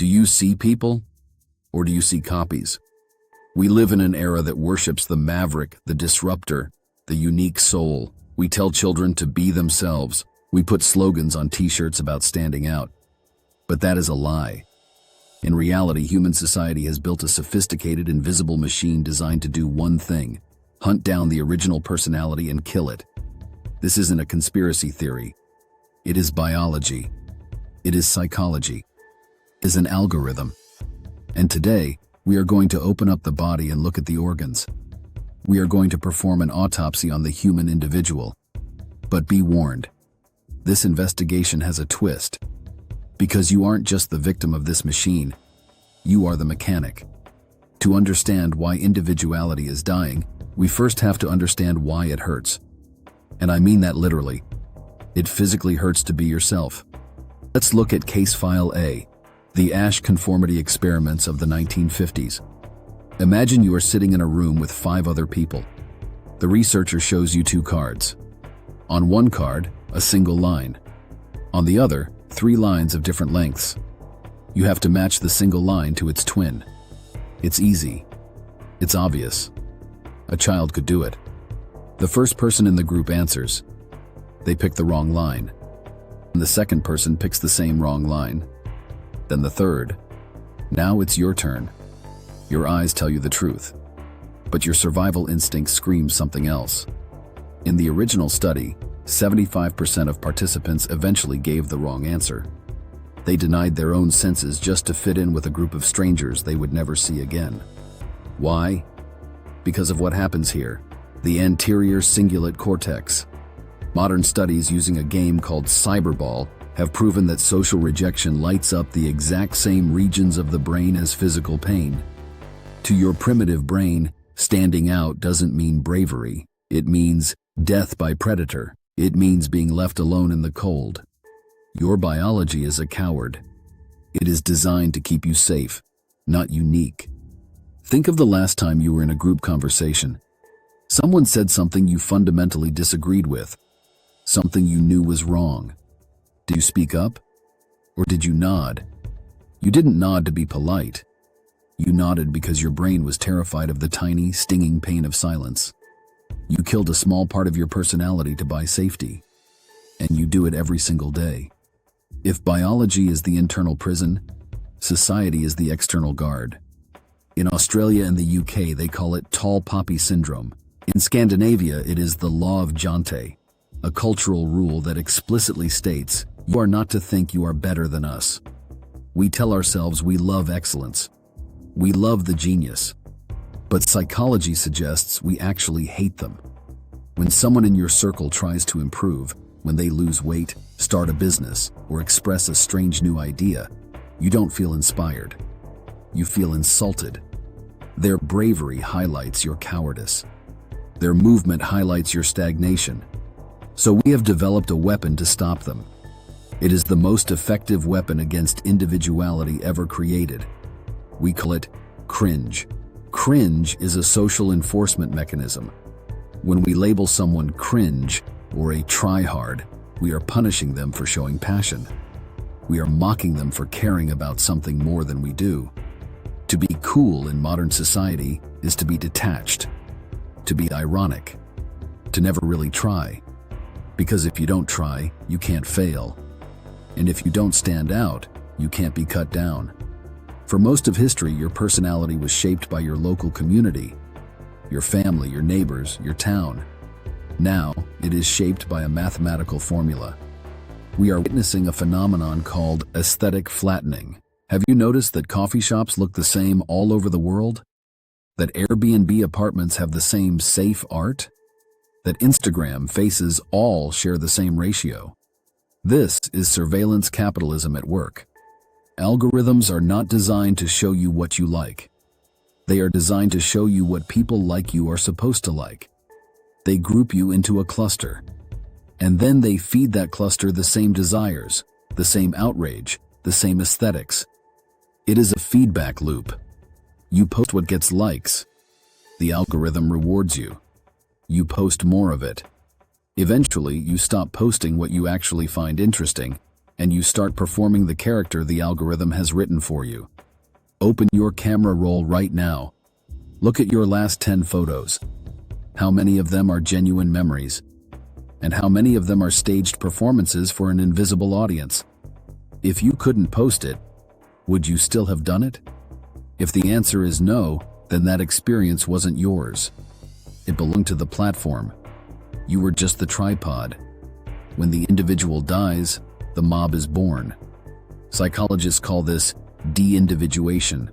Do you see people, or do you see copies? We live in an era that worships the maverick, the disruptor, the unique soul. We tell children to be themselves. We put slogans on t-shirts about standing out. But that is a lie. In reality, human society has built a sophisticated, invisible machine designed to do one thing: hunt down the original personality and kill it. This isn't a conspiracy theory. It is biology. It is psychology. It is an algorithm. And today, we are going to open up the body and look at the organs. We are going to perform an autopsy on the human individual. But be warned, this investigation has a twist. Because you aren't just the victim of this machine, you are the mechanic. To understand why individuality is dying, we first have to understand why it hurts. And I mean that literally. It physically hurts to be yourself. Let's look at Case File A, the Asch conformity experiments of the 1950s. Imagine you are sitting in a room with 5 other people. The researcher shows you 2 cards. On one card, a single line. On the other, 3 lines of different lengths. You have to match the single line to its twin. It's easy. It's obvious. A child could do it. The first person in the group answers. They pick the wrong line. And the second person picks the same wrong line. Then the third. Now it's your turn. Your eyes tell you the truth. But your survival instinct screams something else. In the original study, 75% of participants eventually gave the wrong answer. They denied their own senses just to fit in with a group of strangers they would never see again. Why? Because of what happens here, the anterior cingulate cortex. Modern studies using a game called Cyberball have proven that social rejection lights up the exact same regions of the brain as physical pain. To your primitive brain, standing out doesn't mean bravery. It means death by predator. It means being left alone in the cold. Your biology is a coward. It is designed to keep you safe, not unique. Think of the last time you were in a group conversation. Someone said something you fundamentally disagreed with, something you knew was wrong. Did you speak up? Or did you nod? You didn't nod to be polite. You nodded because your brain was terrified of the tiny, stinging pain of silence. You killed a small part of your personality to buy safety. And you do it every single day. If biology is the internal prison, society is the external guard. In Australia and the UK, they call it tall poppy syndrome. In Scandinavia, it is the law of Jante, a cultural rule that explicitly states, you are not to think you are better than us. We tell ourselves we love excellence. We love the genius. But psychology suggests we actually hate them. When someone in your circle tries to improve, when they lose weight, start a business, or express a strange new idea, you don't feel inspired. You feel insulted. Their bravery highlights your cowardice. Their movement highlights your stagnation. So we have developed a weapon to stop them. It is the most effective weapon against individuality ever created. We call it cringe. Cringe is a social enforcement mechanism. When we label someone cringe or a tryhard, we are punishing them for showing passion. We are mocking them for caring about something more than we do. To be cool in modern society is to be detached, to be ironic, to never really try. Because if you don't try, you can't fail. And if you don't stand out, you can't be cut down. For most of history, your personality was shaped by your local community, your family, your neighbors, your town. Now, it is shaped by a mathematical formula. We are witnessing a phenomenon called aesthetic flattening. Have you noticed that coffee shops look the same all over the world? That Airbnb apartments have the same safe art? That Instagram faces all share the same ratio? This is surveillance capitalism at work. Algorithms are not designed to show you what you like. They are designed to show you what people like you are supposed to like. They group you into a cluster. And then they feed that cluster the same desires, the same outrage, the same aesthetics. It is a feedback loop. You post what gets likes. The algorithm rewards you. You post more of it. Eventually, you stop posting what you actually find interesting, and you start performing the character the algorithm has written for you. Open your camera roll right now. Look at your last 10 photos. How many of them are genuine memories? And how many of them are staged performances for an invisible audience? If you couldn't post it, would you still have done it? If the answer is no, then that experience wasn't yours. It belonged to the platform. You were just the tripod. When the individual dies, the mob is born. Psychologists call this de-individuation.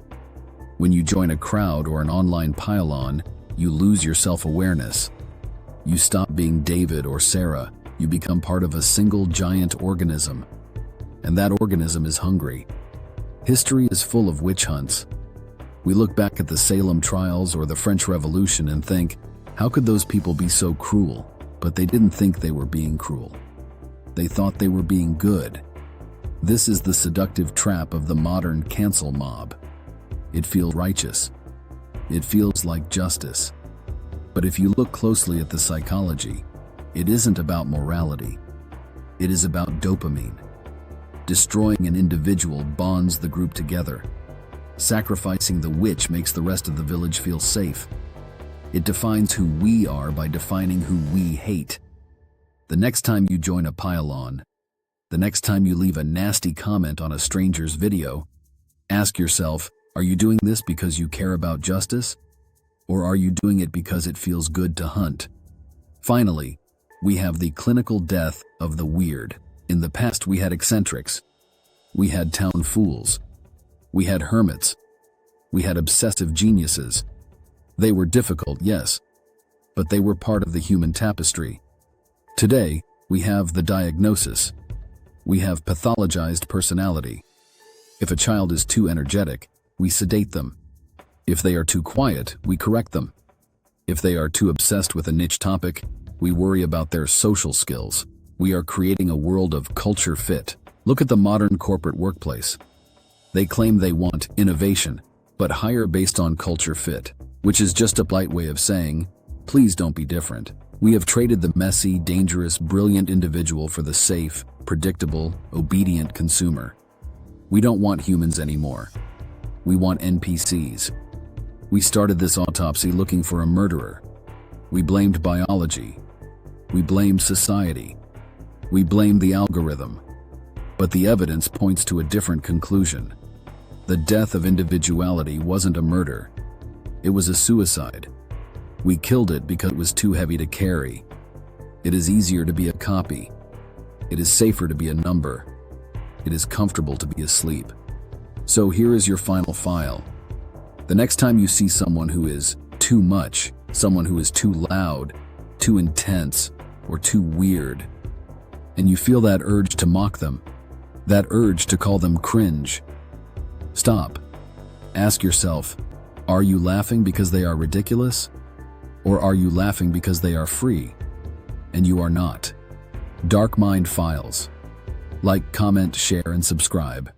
When you join a crowd or an online pile-on, you lose your self-awareness. You stop being David or Sarah. You become part of a single giant organism. And that organism is hungry. History is full of witch hunts. We look back at the Salem trials or the French Revolution and think, how could those people be so cruel? But they didn't think they were being cruel. They thought they were being good. This is the seductive trap of the modern cancel mob. It feels righteous. It feels like justice. But if you look closely at the psychology, it isn't about morality. It is about dopamine. Destroying an individual bonds the group together. Sacrificing the witch makes the rest of the village feel safe. It defines who we are by defining who we hate. The next time you join a pile-on, the next time you leave a nasty comment on a stranger's video, ask yourself, are you doing this because you care about justice? Or are you doing it because it feels good to hunt? Finally, we have the clinical death of the weird. In the past, we had eccentrics. We had town fools. We had hermits. We had obsessive geniuses. They were difficult, yes, but they were part of the human tapestry. Today, we have the diagnosis. We have pathologized personality. If a child is too energetic, we sedate them. If they are too quiet, we correct them. If they are too obsessed with a niche topic, we worry about their social skills. We are creating a world of culture fit. Look at the modern corporate workplace. They claim they want innovation, but hire based on culture fit, which is just a polite way of saying, please don't be different. We have traded the messy, dangerous, brilliant individual for the safe, predictable, obedient consumer. We don't want humans anymore. We want NPCs. We started this autopsy looking for a murderer. We blamed biology. We blamed society. We blamed the algorithm. But the evidence points to a different conclusion. The death of individuality wasn't a murder. It was a suicide. We killed it because it was too heavy to carry. It is easier to be a copy. It is safer to be a number. It is comfortable to be asleep. So here is your final file. The next time you see someone who is too much, someone who is too loud, too intense, or too weird, and you feel that urge to mock them, that urge to call them cringe, stop. Ask yourself, are you laughing because they are ridiculous? Or are you laughing because they are free? And you are not. Dark Mind Files. Like, comment, share, and subscribe.